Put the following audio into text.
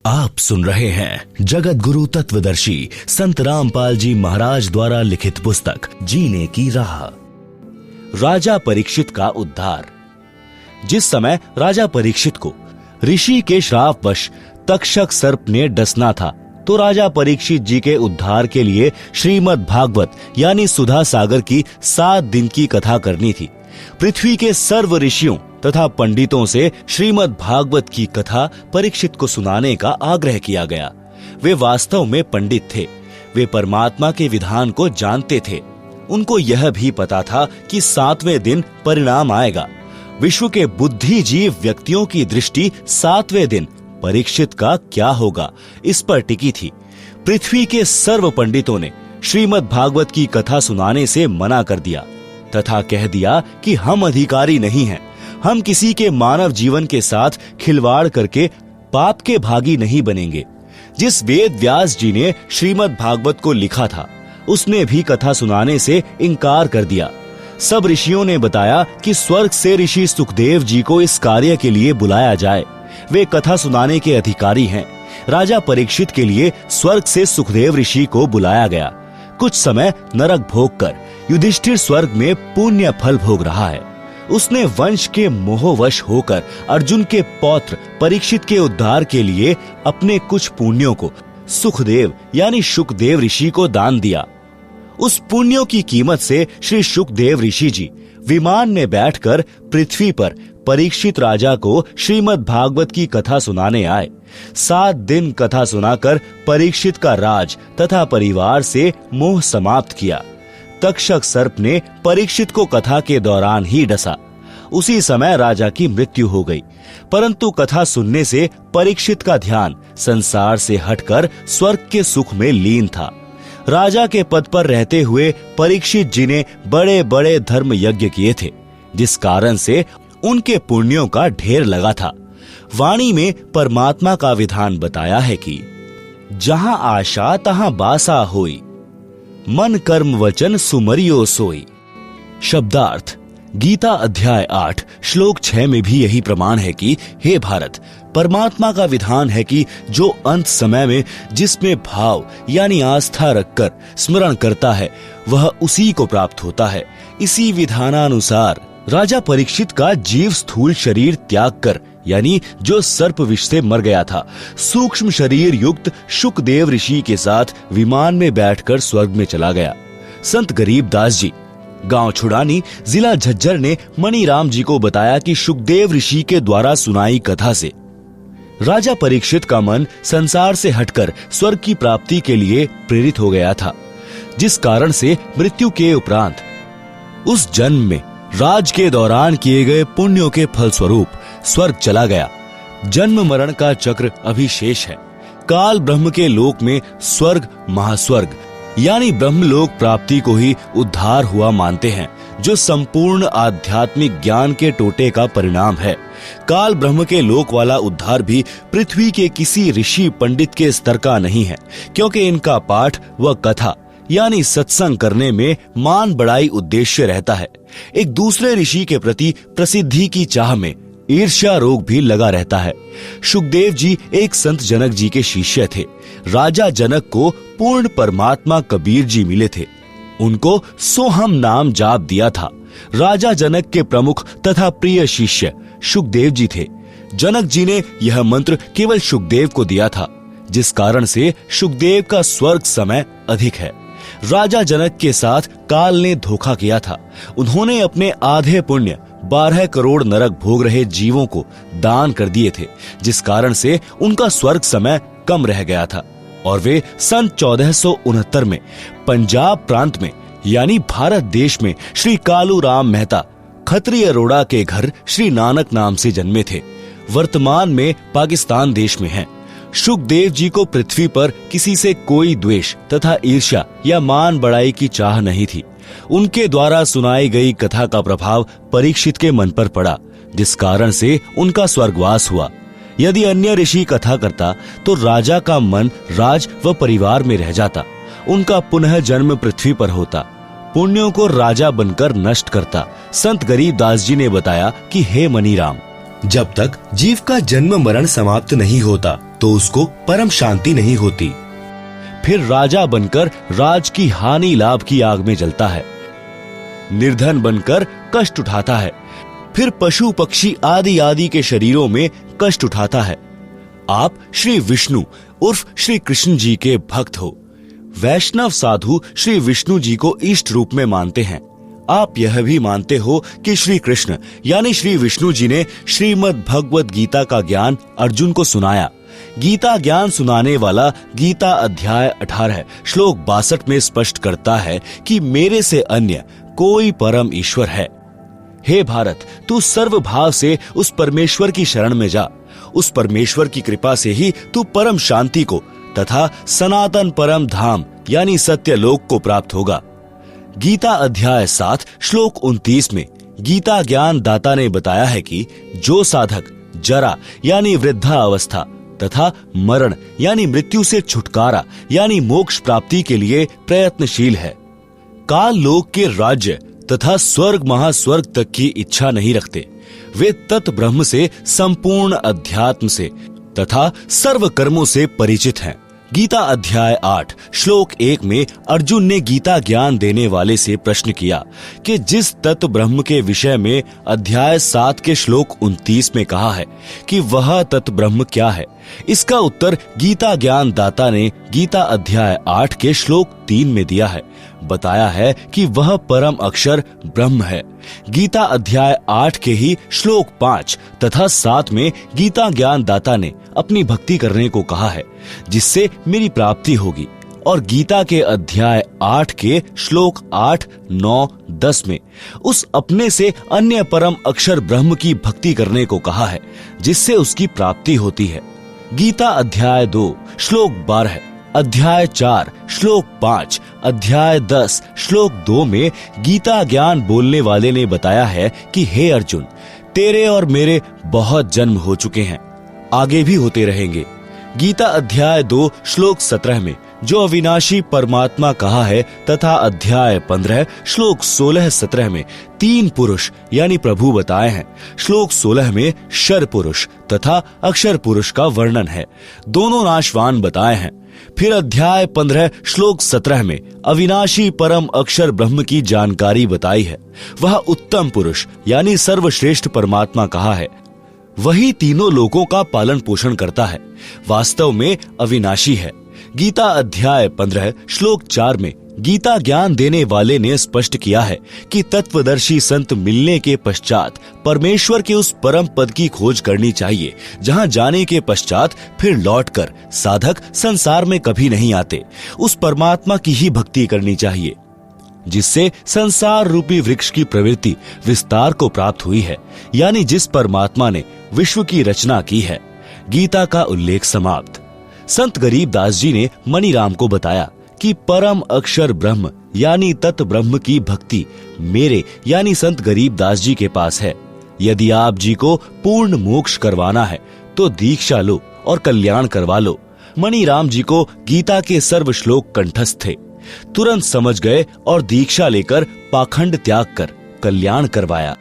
आप सुन रहे हैं जगत गुरु तत्वदर्शी संत रामपाल जी महाराज द्वारा लिखित पुस्तक जीने की राह। राजा परीक्षित का उद्धार। जिस समय राजा परीक्षित को ऋषि के श्रापवश तक्षक सर्प ने डसना था, तो राजा परीक्षित जी के उद्धार के लिए श्रीमद् भागवत यानी सुधा सागर की 7 दिन की कथा करनी थी। पृथ्वी के सर्व ऋषियों तथा पंडितों से श्रीमद् भागवत की कथा परीक्षित को सुनाने का आग्रह किया गया। वे वास्तव में पंडित थे। वे परमात्मा के विधान को जानते थे। उनको यह भी पता था कि 7वें दिन परिणाम आएगा। विश्व के बुद्धिजीव व्यक्तियों की दृष्टि 7वें दिन परीक्षित का क्या होगा, इस पर टिकी थी। पृथ्वी के सर्व पंडितों ने श्रीमद् भागवत की कथा सुनाने से मना कर दिया तथा कह दिया कि हम अधिकारी नहीं हैं। हम किसी के मानव जीवन के साथ खिलवाड़ करके पाप के भागी नहीं बनेंगे। जिस वेद व्यास जी ने श्रीमद् भागवत को लिखा था, उसने भी कथा सुनाने से इनकार कर दिया। सब ऋषियों ने बताया कि स्वर्ग से ऋषि सुखदेव जी को इस कार्य के लिए बुलाया जाए। वे कथा सुनाने के अधिकारी हैं। राजा परीक्षित के लिए स्वर्ग से सुखदेव ऋषि को बुलाया गया। कुछ समय नरक भोग कर युधिष्ठिर स्वर्ग में पुण्य फल भोग रहा है। उसने वंश के मोहवश होकर अर्जुन के पौत्र परीक्षित के उद्धार के लिए अपने कुछ पुण्यों को सुखदेव यानी शुकदेव ऋषि को दान दिया। उस पुण्यों की कीमत से श्री शुकदेव ऋषि जी विमान में बैठकर पृथ्वी पर परीक्षित राजा को श्रीमद् भागवत की कथा सुनाने आए। 7 दिन कथा सुनाकर परीक्षित का राज तथा परिवार से मोह समाप्त किया। तक्षक सर्प ने परीक्षित को कथा के दौरान ही डसा। उसी समय राजा की मृत्यु हो गई। परंतु कथा सुनने से परीक्षित का ध्यान संसार से हटकर स्वर्ग के सुख में लीन था। राजा के पद पर रहते हुए परीक्षित जी ने बड़े बड़े धर्म यज्ञ किए थे, जिस कारण से उनके पुण्यों का ढेर लगा था। वाणी में परमात्मा का विधान बताया है कि जहां आशा तहां बासा होई, मन कर्म वचन सुमरियो सोई। शब्दार्थ। गीता अध्याय 8 श्लोक 6 में भी यही प्रमाण है कि हे भारत, परमात्मा का विधान है कि जो अंत समय में जिसमें भाव यानी आस्था रखकर स्मरण करता है, वह उसी को प्राप्त होता है। इसी विधानानुसार राजा परीक्षित का जीव स्थूल शरीर त्याग कर यानी जो सर्प विष से मर गया था, सूक्ष्म शरीर युक्त शुकदेव ऋषि के साथ विमान में बैठकर स्वर्ग में चला गया। संत गरीब दास जी गांव छुड़ानी जिला झज्जर ने मणिराम जी को बताया कि शुकदेव ऋषि के द्वारा सुनाई कथा से राजा परीक्षित का मन संसार से हटकर स्वर्ग की प्राप्ति के लिए प्रेरित हो गया था, जिस कारण से मृत्यु के उपरांत उस जन्म में राज के दौरान किए गए पुण्यों के फलस्वरूप स्वर्ग चला गया। जन्म मरण का चक्र अभी शेष है। काल ब्रह्म के लोक में स्वर्ग महास्वर्ग यानी ब्रह्मलोक प्राप्ति को ही उद्धार हुआ मानते हैं, जो संपूर्ण आध्यात्मिक ज्ञान के टोटे का परिणाम है। काल ब्रह्म के लोक वाला उद्धार भी पृथ्वी के किसी ऋषि पंडित के स्तर का नहीं है, क्योंकि इनका पाठ व कथा यानी सत्संग करने में मान बढ़ाई उद्देश्य रहता है। एक दूसरे ऋषि के प्रति प्रसिद्धि की चाह में ईर्ष्या रोग भी लगा रहता है। शुकदेव जी एक संत जनक जी के शिष्य थे। राजा जनक को पूर्ण परमात्मा कबीर जी मिले थे। उनको सोहम नाम जाप दिया था। राजा जनक के प्रमुख तथा प्रिय शिष्य शुकदेव जी थे। जनक जी ने यह मंत्र केवल शुकदेव को दिया था, जिस कारण से शुकदेव का स्वर्ग समय अधिक है। राजा जनक के साथ काल ने धोखा किया था। उन्होंने अपने आधे पुण्य 12 करोड़ नरक भोग रहे जीवों को दान कर दिए थे, जिस कारण से उनका स्वर्ग समय कम रह गया था और वे सन 1469 में पंजाब प्रांत में यानी भारत देश में श्री कालू राम मेहता खत्रिय रोड़ा के घर श्री नानक नाम से जन्मे थे। वर्तमान में पाकिस्तान देश में हैं। शुकदेव जी को पृथ्वी पर किसी से कोई द्वेष तथा ईर्ष्या या मान बढ़ाई की चाह नहीं थी। उनके द्वारा सुनाई गई कथा का प्रभाव परीक्षित के मन पर पड़ा, जिस कारण से उनका स्वर्गवास हुआ। यदि अन्य ऋषि कथा करता तो राजा का मन राज व परिवार में रह जाता। उनका पुनः जन्म पृथ्वी पर होता, पुण्यों को राजा बनकर नष्ट करता। संत गरीब दास जी ने बताया कि हे मणिराम, जब तक जीव का जन्म मरण समाप्त नहीं होता तो उसको परम शांति नहीं होती। फिर राजा बनकर राज की हानि लाभ की आग में जलता है, निर्धन बनकर कष्ट उठाता है, फिर पशु पक्षी आदि आदि के शरीरों में कष्ट उठाता है। आप श्री विष्णु उर्फ श्री कृष्ण जी के भक्त हो। वैष्णव साधु श्री विष्णु जी को इष्ट रूप में मानते हैं। आप यह भी मानते हो कि श्री कृष्ण यानी श्री विष्णु जी ने श्रीमद् भगवत गीता का ज्ञान अर्जुन को सुनाया। गीता ज्ञान सुनाने वाला गीता अध्याय 18 श्लोक 62 में स्पष्ट करता है कि मेरे से अन्य कोई परम ईश्वर है। हे भारत, तू सर्व भाव से उस परमेश्वर की शरण में जा। उस परमेश्वर की कृपा से ही तू परम शांति को तथा सनातन परम धाम यानी सत्य लोक को प्राप्त होगा। गीता अध्याय 7 श्लोक 29 में गीता ज्ञान दाता ने बताया है कि जो साधक जरा यानी वृद्धा अवस्था तथा मरण यानी मृत्यु से छुटकारा यानी मोक्ष प्राप्ति के लिए प्रयत्नशील है, काल लोक के राज्य तथा स्वर्ग महास्वर्ग तक की इच्छा नहीं रखते, वे तत् ब्रह्म से संपूर्ण अध्यात्म से तथा सर्व कर्मों से परिचित हैं। गीता अध्याय 8 श्लोक 1 में अर्जुन ने गीता ज्ञान देने वाले से प्रश्न किया कि जिस तत्व ब्रह्म के विषय में अध्याय 7 के श्लोक 29 में कहा है कि वह तत्व ब्रह्म क्या है, इसका उत्तर गीता ज्ञान दाता ने गीता अध्याय 8 के श्लोक 3 में दिया है। बताया है कि वह परम अक्षर ब्रह्म है। गीता अध्याय 8 के ही श्लोक 5 तथा 7 में गीता ज्ञान दाता ने अपनी भक्ति करने को कहा है, जिससे मेरी प्राप्ति होगी। और गीता के अध्याय 8 के श्लोक 8, 9, 10 में उस अपने से अन्य परम अक्षर ब्रह्म की भक्ति करने को कहा है, जिससे उसकी प्राप्ति होती है। गीता अध्याय 2 श्लोक 12, अध्याय 4 श्लोक 5, अध्याय 10 श्लोक 2 में गीता ज्ञान बोलने वाले ने बताया है कि हे अर्जुन, तेरे और मेरे बहुत जन्म हो चुके हैं, आगे भी होते रहेंगे। गीता अध्याय 2 श्लोक 17 में जो अविनाशी परमात्मा कहा है तथा अध्याय 15 श्लोक 16-17 में 3 पुरुष यानी प्रभु बताए हैं। श्लोक 16 में शर पुरुष तथा अक्षर पुरुष का वर्णन है, दोनों नाशवान बताए हैं। फिर अध्याय 15 श्लोक 17 में अविनाशी परम अक्षर ब्रह्म की जानकारी बताई है, वह उत्तम पुरुष यानी सर्वश्रेष्ठ परमात्मा कहा है, वही तीनों लोकों का पालन पोषण करता है, वास्तव में अविनाशी है। गीता अध्याय 15 श्लोक 4 में गीता ज्ञान देने वाले ने स्पष्ट किया है कि तत्वदर्शी संत मिलने के पश्चात परमेश्वर के उस परम पद की खोज करनी चाहिए, जहां जाने के पश्चात फिर लौटकर साधक संसार में कभी नहीं आते। उस परमात्मा की ही भक्ति करनी चाहिए, जिससे संसार रूपी वृक्ष की प्रवृत्ति विस्तार को प्राप्त हुई है, यानी जिस परमात्मा ने विश्व की रचना की है। गीता का उल्लेख समाप्त। संत गरीबदास जी ने मणिराम को बताया कि परम अक्षर ब्रह्म यानी तत् ब्रह्म की भक्ति मेरे यानी संत गरीबदास जी के पास है। यदि आप जी को पूर्ण मोक्ष करवाना है तो दीक्षा लो और कल्याण करवा लो। मणिराम जी को गीता के सर्व श्लोक कंठस्थ थे, तुरंत समझ गए और दीक्षा लेकर पाखंड त्याग कर कल्याण करवाया।